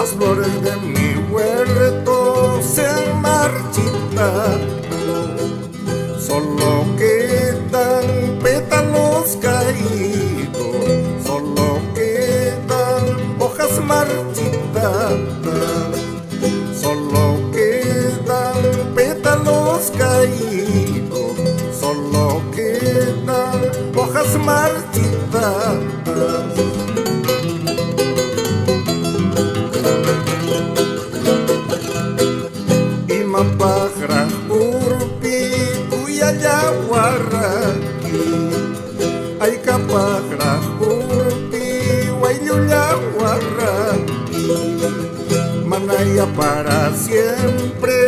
Las flores de mi huerto se han marchitado, solo quedan pétalos caídos, solo quedan hojas marchitadas, solo quedan pétalos caídos, solo quedan hojas marchitadas. Pájara urpi kuyayawaraki ay kapajara urpi wayuyawaraki manaya para siempre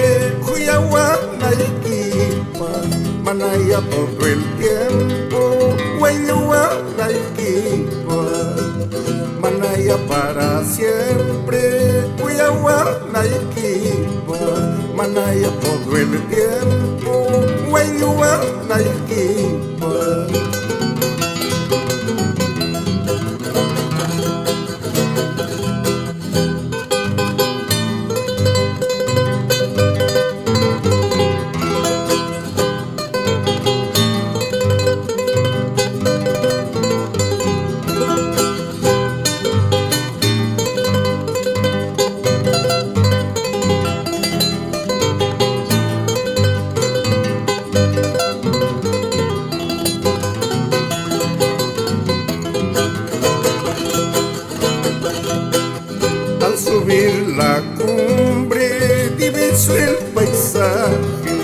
kuyawanaykipa manaya todo el tiempo wayuwanaykipa manaya para siempre kuyawanaykipa manaya todo el tiempo, wayuwanaykipa. Al subir la cumbre diviso el paisaje,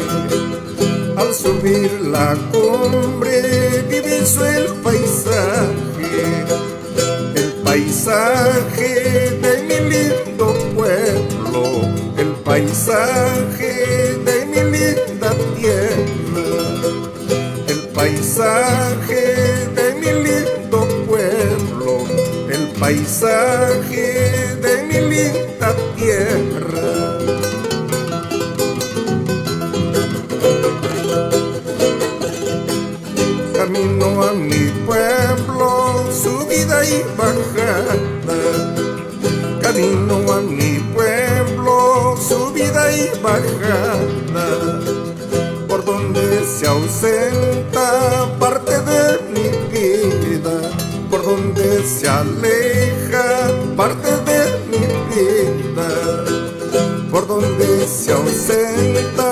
al subir la cumbre diviso el paisaje de mi lindo pueblo, el paisaje de mi linda tierra, el paisaje de mi lindo pueblo, el paisaje de mi linda tierra. Camino a mi pueblo, subida y bajada. Camino a mi pueblo, subida y bajada. Por donde se ausenta parte de mi vida, por donde se aleja parte de mi vida, por donde se ausenta